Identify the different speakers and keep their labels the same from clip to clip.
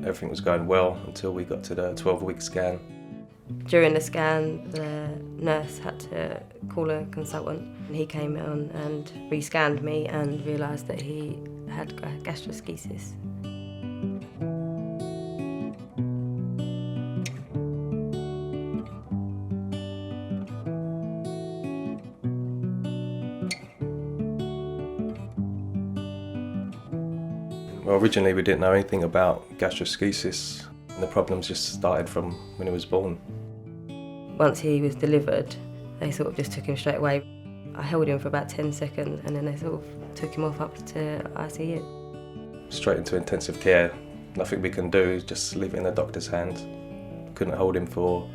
Speaker 1: everything was going well until we got to the 12-week scan.
Speaker 2: During the scan, the nurse had to call a consultant. He came on and re-scanned me and realised that he had gastroschisis.
Speaker 1: Well, originally we didn't know anything about gastroschisis. The problems just started from when he was born.
Speaker 2: Once he was delivered, they sort of just took him straight away. I held him for about 10 seconds and then they sort of took him off up to ICU.
Speaker 1: Straight into intensive care. Nothing we can do, just leave it in the doctor's hands. Couldn't hold him for,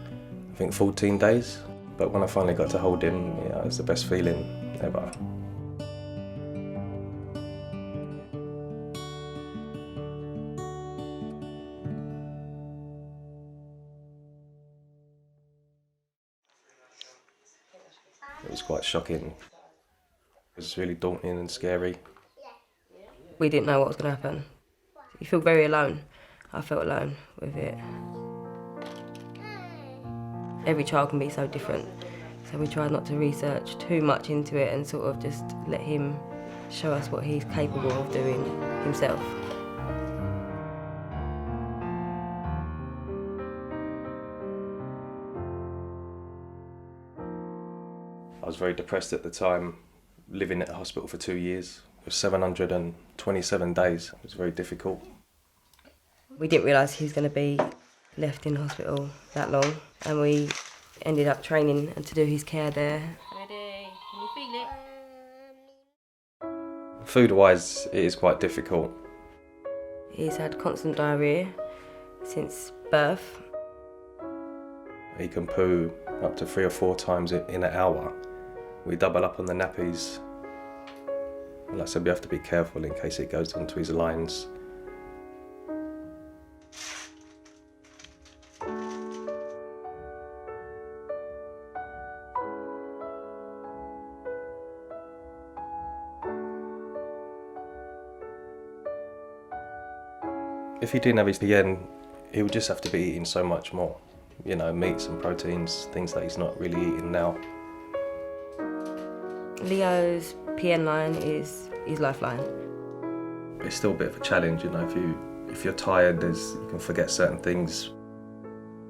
Speaker 1: I think, 14 days. But when I finally got to hold him, it was the best feeling ever. It was quite shocking. It was really daunting and scary.
Speaker 2: We didn't know what was going to happen. You feel very alone. I felt alone with it. Every child can be so different, so we tried not to research too much into it and sort of just let him show us what he's capable of doing himself.
Speaker 1: I was very depressed at the time, living at the hospital for 2 years. It was 727 days. It was very difficult.
Speaker 2: We didn't realise he was going to be left in hospital that long, and we ended up training to do his care there.
Speaker 3: Ready? Can you feel it?
Speaker 1: Food-wise, it is quite difficult.
Speaker 2: He's had constant diarrhoea since birth.
Speaker 1: He can poo up to 3 or 4 times in an hour. We double up on the nappies. Like I said, we have to be careful in case it goes onto his lines. If he didn't have his PN, he would just have to be eating so much more. You know, meats and proteins, things that he's not really eating now.
Speaker 2: Leo's PN line is his lifeline.
Speaker 1: It's still a bit of a challenge, you know, if you're tired, you can forget certain things.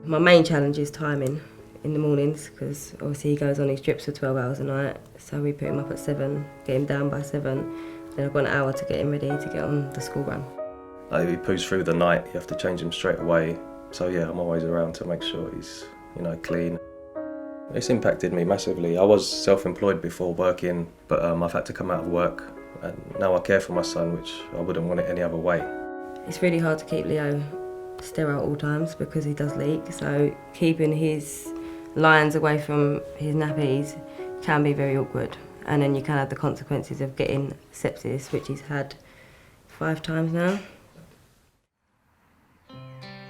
Speaker 2: My main challenge is timing in the mornings, because obviously he goes on his drips for 12 hours a night, so we put him up at 7, get him down by 7, then I've got an hour to get him ready to get on the school run.
Speaker 1: Like if he poos through the night, you have to change him straight away. So yeah, I'm always around to make sure he's, you know, clean. It's impacted me massively. I was self-employed before working, but I've had to come out of work, and now I care for my son, which I wouldn't want it any other way.
Speaker 2: It's really hard to keep Leo sterile at all times because he does leak, so keeping his lines away from his nappies can be very awkward, and then you can have the consequences of getting sepsis, which he's had 5 times now.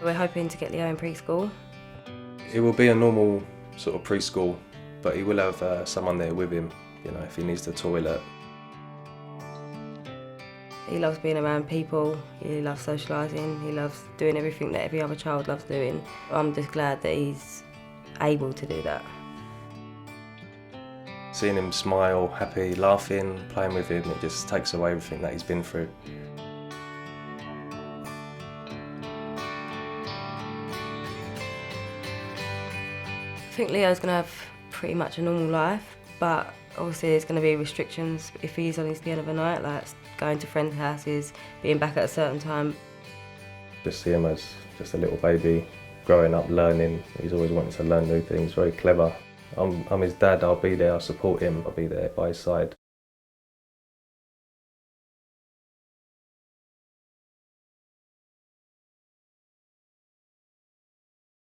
Speaker 2: We're hoping to get Leo in preschool.
Speaker 1: It will be a normal sort of preschool, but he will have someone there with him, you know, if he needs the toilet.
Speaker 2: He loves being around people, he loves socialising, he loves doing everything that every other child loves doing. I'm just glad that he's able to do that.
Speaker 1: Seeing him smile, happy, laughing, playing with him, it just takes away everything that he's been through.
Speaker 2: I think Leo's going to have pretty much a normal life, but obviously there's going to be restrictions if he's on his PN overnight, like going to friends' houses, being back at a certain time.
Speaker 1: Just see him as just a little baby, growing up, learning. He's always wanting to learn new things, very clever. I'm his dad, I'll be there, I'll support him, I'll be there by his side.